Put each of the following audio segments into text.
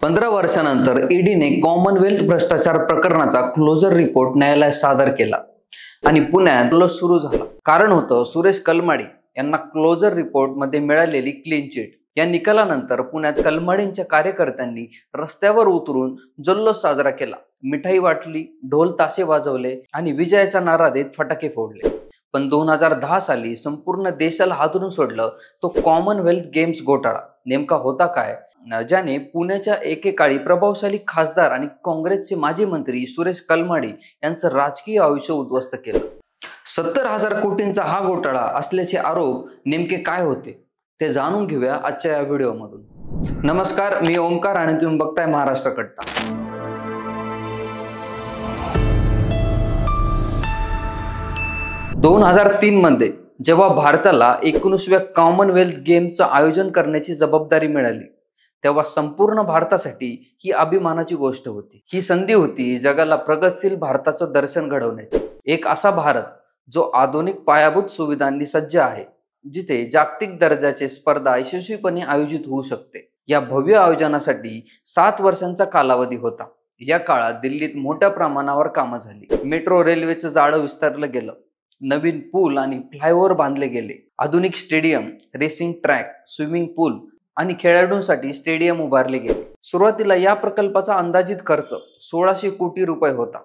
15 वर्षानंतर ईडीने कॉमनवेल्थ भ्रष्टाचार प्रकरणाचा क्लोजर रिपोर्ट न्यायालयात सादर केला आणि पुण्यात सुरू झाला। कारण होतं सुरेश कलमाडी यांना क्लोजर रिपोर्ट मध्ये मिळालेली क्लीन चिट। या निकालानंतर पुण्यात कलमाडींच्या कार्यकर्त्यांनी रस्त्यावर उतरून जल्लोष साजरा केला, मिठाई वाटली, ढोल ताशे वाजवले आणि विजयाचा नारा देत फटाके फोडले। पण 2010 साली संपूर्ण देशाला हादरून सोडलं तो कॉमनवेल्थ गेम्स घोटाळा। नेमका होता काय, ज्याने पुण्याच्या एकेकाळी प्रभावशाली खासदार आणि काँग्रेसचे माजी मंत्री सुरेश कलमाडी यांचं राजकीय आयुष्य उद्ध्वस्त केलं। 70,000 कोटींचा हा घोटाळा असल्याचे आरोप नेमके काय होते ते जाणून घेऊया आजच्या या व्हिडिओमधून। नमस्कार, मी ओमकार आणि तुम्ही बघताय महाराष्ट्र कट्टा। 2003 मध्ये जेव्हा भारताला 19व्या कॉमनवेल्थ गेम्सचं आयोजन करण्याची जबाबदारी मिळाली, तेव्हा संपूर्ण भारतासाठी ही अभिमानाची गोष्ट होती। ही संधी होती जगाला प्रगतशील भारताचं दर्शन घडवण्याची। एक असा भारत जो आधुनिक पायाभूत सुविधांनी सज्ज आहे, जिथे जागतिक दर्जाची स्पर्धा यशस्वीपणे आयोजित होऊ शकते। या भव्य आयोजनासाठी 7 वर्षांचा कालावधी होता। या काळात दिल्लीत मोठ्या प्रमाणावर कामं झाली। मेट्रो रेल्वेचं जाळं विस्तारलं गेलं, नवीन पूल आणि फ्लायओव्हर बांधले गेले, आधुनिक स्टेडियम, रेसिंग ट्रॅक, स्विमिंग पूल आणि खेळाडूंसाठी स्टेडियम उभारले गेले। सुरुवातीला या प्रकल्पाचा अंदाजित खर्च 1600 कोटी रुपये होता,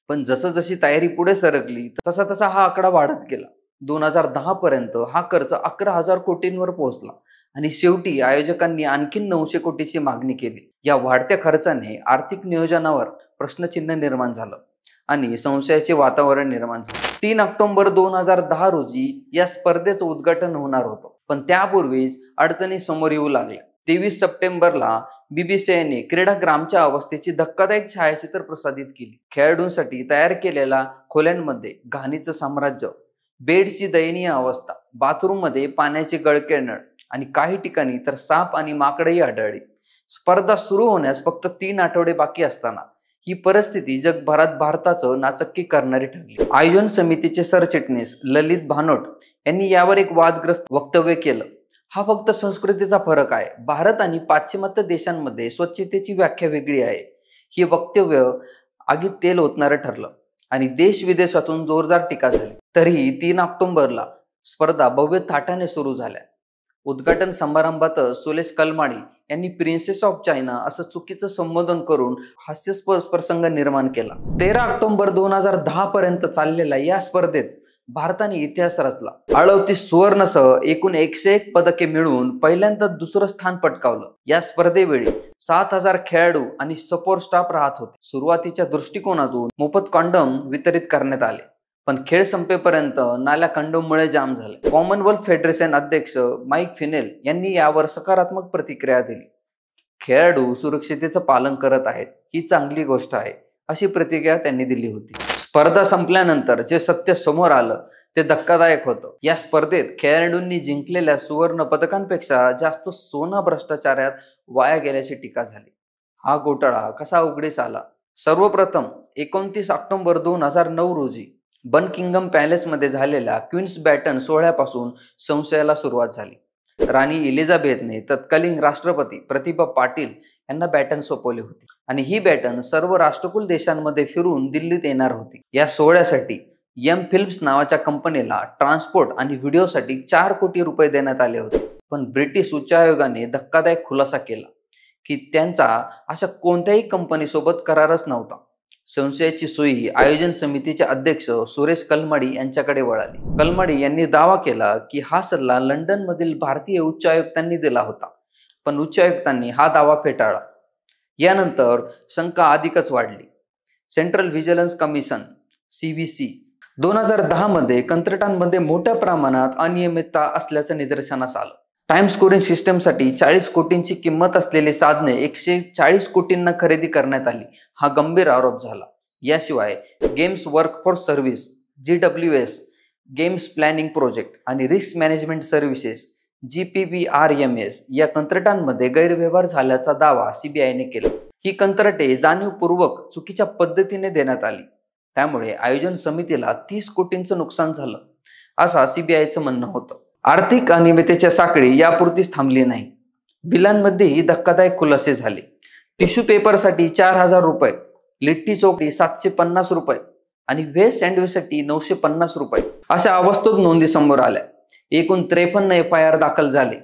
पण जसजशी तयारी पुढे सरकली तसा तसा हा आकडा वाढत गेला। 2010 पर्यंत हा खर्च 11,000 कोटींवर पोहोचला आणि शेवटी आयोजकांनी आणखी 900 कोटीची मागणी केली। या वाढत्या खर्चाने आर्थिक नियोजनावर प्रश्नचिन्ह निर्माण झालं आणि संशयाचे वातावरण निर्माण झाले। 3 ऑक्टोबर 2010 रोजी या स्पर्धेचं उद्घाटन होणार होतं, पण त्यापूर्वीच अडचणी समोर येऊ लागल्या। 23 सप्टेंबरला बीबीसीने क्रीडाग्रामच्या अवस्थेची धक्कादायक छायाचित्र प्रसारित केली। खेळाडूंसाठी तयार केलेल्या खोल्यांमध्ये घाणीचं साम्राज्य, बेडची दयनीय अवस्था, बाथरूम मध्ये पाण्याचे गळके नळ आणि काही ठिकाणी तर साप आणि माकडंही आढळली। स्पर्धा सुरू होण्यास फक्त 3 आठवडे बाकी असताना ही परिस्थिती जगभरात भारताचं नाचक्की करणारी ठरली। आयोजन समितीचे सरचिटणीस ललित भानोट यांनी यावर एक वादग्रस्त वक्तव्य केलं। हा फक्त संस्कृतीचा फरक आहे। भारत आणि पाश्चिमात्य देशांमध्ये स्वच्छतेची व्याख्या वेगळी आहे। ही वक्तव्य आगीत तेल ओतणारं ठरलं आणि देश विदेशातून जोरदार टीका झाली। तरीही 3 ऑक्टोबरला स्पर्धा भव्य थाटाने सुरू झाल्या। उद्घाटन समारंभात सुरेश कलमाडी यांनी प्रिन्सेस ऑफ चायना असं चुकीचं संबोधन करून हास्यास्पद प्रसंग निर्माण केला। 13 ऑक्टोबर 2010 पर्यंत चाललेल्या या स्पर्धेत भारताने इतिहास रचला। 38 सुवर्णसह एकूण 101 पदके मिळवून पहिल्यांदा दुसरं स्थान पटकावलं। या स्पर्धेवेळी 7,000 खेळाडू आणि सपोर्ट स्टाफ राहत होते। सुरुवातीच्या दृष्टिकोनातून मोफत कॉन्डम वितरित करण्यात आले, पण खेळ संपेपर्यंत नाल्या कंडोममुळे जाम झाले। कॉमनवेल्थ फेडरेशन अध्यक्ष माईक फिनेल यांनी यावर सकारात्मक प्रतिक्रिया दिली। खेळाडू सुरक्षिततेचं पालन करत आहेत, ही चांगली गोष्ट आहे, अशी प्रतिक्रिया त्यांनी दिली होती। स्पर्धा संपल्यानंतर जे सत्य समोर आलं ते धक्कादायक होतं। या स्पर्धेत खेळाडूंनी जिंकलेल्या सुवर्ण पदकांपेक्षा जास्त सोनं भ्रष्टाचारात वाया गेल्याची टीका झाली। हा घोटाळा कसा उघडीस आला? सर्वप्रथम 29 ऑक्टोबर 2009 रोजी बकिंगहॅम पॅलेसमध्ये झालेल्या क्वीन्स बॅटन सोहळ्यापासून संशयाला सुरुवात झाली। राणी एलिझाबेथने तत्कालीन राष्ट्रपती प्रतिभा पाटील यांना बॅटन सोपवली होती आणि ही बॅटन सर्व राष्ट्रकुल देशांमध्ये फिरून दिल्लीत येणार होती। या सोहळ्यासाठी एम फिल्म्स नावाच्या कंपनीला ट्रान्सपोर्ट आणि व्हिडिओसाठी 4 कोटी रुपये देण्यात आले होते। पण ब्रिटिश उच्च आयोगाने धक्कादायक खुलासा केला की त्यांचा अशा कोणत्याही कंपनीसोबत करारच नव्हता। संशयाची सुई आयोजन समितीचे अध्यक्ष सुरेश कलमाडी यांच्याकडे वळाली। कलमाडी यांनी दावा केला की हा सल्ला लंडन मधील भारतीय उच्च आयुक्तांनी दिला होता, पण उच्च आयुक्तांनी हा दावा फेटाळला। यानंतर शंका अधिकच वाढली। सेंट्रल व्हिजिलन्स कमिशन CVC 2010 मध्ये कंत्राटांमध्ये मोठ्या प्रमाणात अनियमितता असल्याचं निदर्शनास आलं। टाइम स्कोरिंग सिस्टमसाठी 40 कोटींची किंमत असलेली साधने 140 कोटींना खरेदी करण्यात आली, हा गंभीर आरोप झाला। याशिवाय games workforce service GWS, games planning project आणि रिस्क मॅनेजमेंट सर्व्हिसेस GPPRMS या कंत्राटांमध्ये गैरव्यवहार झाल्याचा दावा CBIने केला। ही कंत्राटे जाणीवपूर्वक चुकीच्या पद्धतीने देण्यात आली, त्यामुळे आयोजन समितीला 30 कोटींचं नुकसान झालं, असा CBIचं म्हणणं होतं। आर्थिक अनियमिततेच्या साखळी यापुरतीच थांबली नाही। बिलांमध्येही धक्कादायक खुलासे झाले। टिश्यू पेपरसाठी 4,000 रुपये, लिट्टी चोकटी 750 रुपये आणि व्हेज सँडविचसाठी 950 रुपये अशा अवास्तव नोंदी समोर आल्या. एकूण 53 FIR दाखल झाले.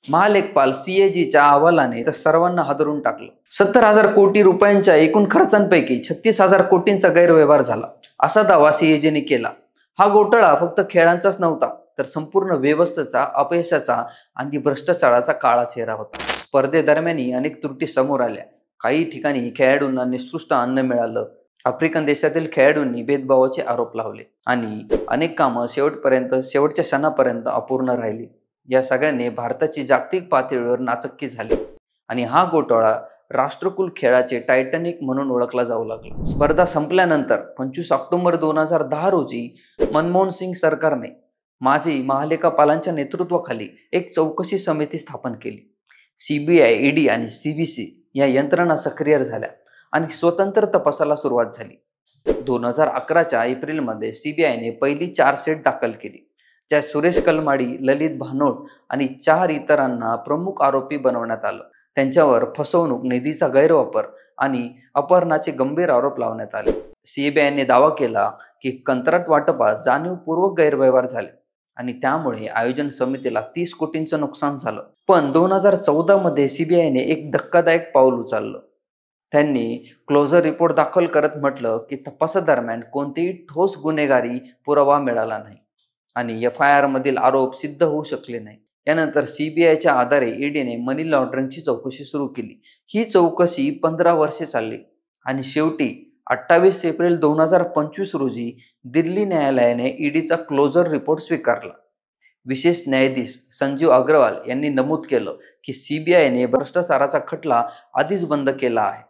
महालेखपाल CAGच्या अहवालाने तर सर्वांना हादरून टाकलं. 70,000 कोटी रुपयांच्या एकूण खर्चांपैकी 36,000 कोटींचा गैरव्यवहार झाला असा दावा CAGने केला. हा घोटाळा फक्त खेळांचाच नव्हता तर संपूर्ण व्यवस्थेचा, अपयशाचा आणि भ्रष्टाचाराचा काळा चेहरा होता. स्पर्धेदरम्यानही अनेक त्रुटी समोर आल्या. काही ठिकाणी खेळाडूंना निकृष्ट अन्न मिळालं. आफ्रिकन देशातील खेळाडूंनी भेदभावाचे आरोप लावले आणि अनेक कामं शेवटच्या क्षणापर्यंत अपूर्ण राहिली. या सगळ्यांनी भारताची जागतिक पातळीवर नाचक्की झाली आणि हा घोटाळा राष्ट्रकुल खेळाचे टायटॅनिक म्हणून ओळखला जाऊ लागला. स्पर्धा संपल्यानंतर 25 ऑक्टोबर 2010 रोजी मनमोहन सिंग सरकारने माजी महालेखापालांच्या नेतृत्वाखाली एक चौकशी समिती स्थापन केली. CBI, ED आणि CBC या यंत्रणा सक्रिय झाल्या आणि स्वतंत्र तपासाला सुरुवात झाली. 2011च्या एप्रिलमध्ये CBIने पहिली चार्जशीट दाखल केली, ज्यात सुरेश कलमाडी, ललित भानोट आणि 4 इतरांना प्रमुख आरोपी बनवण्यात आलं. त्यांच्यावर फसवणूक, निधीचा गैरवापर आणि अपहरणाचे गंभीर आरोप लावण्यात आले. CBIने दावा केला की कंत्राट वाटपात जाणीवपूर्वक गैरव्यवहार झाले आणि त्यामुळे आयोजन समितीला 30 कोटींचं नुकसान झालं. पण 2014 मध्ये CBIने एक धक्कादायक पाऊल उचललं. त्यांनी क्लोजर रिपोर्ट दाखल करत म्हटलं की तपासादरम्यान कोणतेही ठोस गुन्हेगारी पुरावा मिळाला नाही आणि FIR मधील आरोप सिद्ध होऊ शकले नाही. यानंतर CBIच्या आधारे EDने मनी लॉन्ड्रिंगची चौकशी सुरू केली. ही चौकशी 15 वर्षे चालली आणि शेवटी 28 एप्रिल 2025 रोजी दिल्ली न्यायालयाने EDचा क्लोजर रिपोर्ट स्वीकारला. विशेष न्यायाधीश संजीव अग्रवाल यांनी नमूद केलं की CBIने भ्रष्टाचाराचा खटला आधीच बंद केला आहे,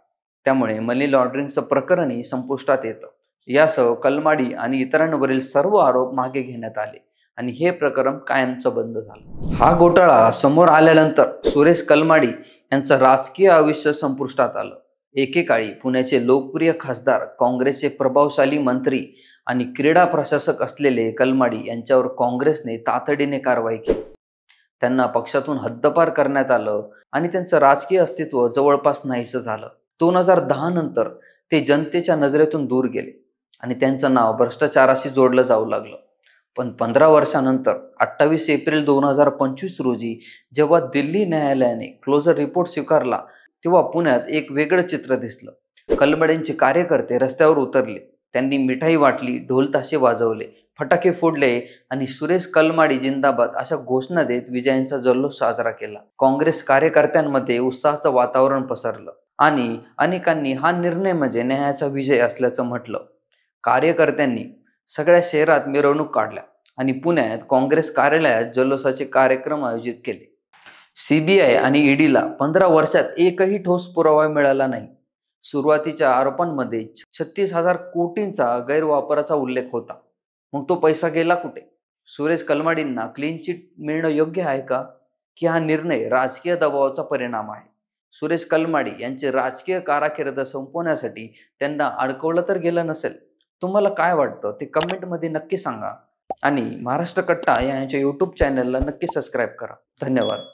त्यामुळे मनी लॉन्ड्रिंगचं प्रकरणही संपुष्टात येतं. यासह कलमाडी आणि इतरांवरील सर्व आरोप मागे घेण्यात आले आणि हे प्रकरण कायमचं बंद झालं. हा घोटाळा समोर आल्यानंतर सुरेश कलमाडी यांचं राजकीय आयुष्य संपुष्टात आलं. एकेकाळी पुण्याचे लोकप्रिय खासदार, काँग्रेसचे प्रभावशाली मंत्री आणि क्रीडा प्रशासक असलेले कलमाडी यांच्यावर काँग्रेसने तातडीने कारवाई केली. त्यांना पक्षातून हद्दपार करण्यात आलं आणि त्यांचं राजकीय अस्तित्व जवळपास नाहीसं झालं. 2010 नंतर ते जनतेच्या नजरेतून दूर गेले आणि त्यांचं नाव भ्रष्टाचाराशी जोडलं जाऊ लागलं. पण 15 वर्षानंतर 28 एप्रिल 2025 रोजी जेव्हा दिल्ली न्यायालयाने क्लोजर रिपोर्ट स्वीकारला तेव्हा पुण्यात एक वेगळं चित्र दिसलं. कलमाडींचे कार्यकर्ते रस्त्यावर उतरले. त्यांनी मिठाई वाटली, ढोल ताशे वाजवले, फटाके फोडले आणि सुरेश कलमाडी जिंदाबाद अशा घोषणा देत विजयांचा जल्लोष साजरा केला. काँग्रेस कार्यकर्त्यांमध्ये उत्साहाचं वातावरण पसरलं आणि अनेकांनी हा निर्णय म्हणजे न्यायाचा विजय असल्याचं म्हटलं. कार्यकर्त्यांनी सगळ्या शहरात मिरवणूक काढल्या आणि पुण्यात काँग्रेस कार्यालयात जल्लोषाचे कार्यक्रम आयोजित केले. CBI आणि EDला 15 वर्षात एकही ठोस पुरावा मिळाला नाही. सुरुवातीच्या आरोपांमध्ये 36,000 कोटींचा गैरवापराचा उल्लेख होता. मग तो पैसा गेला कुठे? सुरेश कलमाडींना क्लीन चिट मिळणं योग्य आहे का, की हा निर्णय राजकीय दबावाचा परिणाम आहे? सुरेश कलमाडी यांचे राजकीय कारकीर्द संपवण्यासाठी त्यांना अडकवलं तर गेलं नसेल. तुम्हाला काय वाटतं ते कमेंटमध्ये नक्की सांगा आणि महाराष्ट्र कट्टा या यांच्या YouTube चॅनलला नक्की सबस्क्राईब करा. धन्यवाद.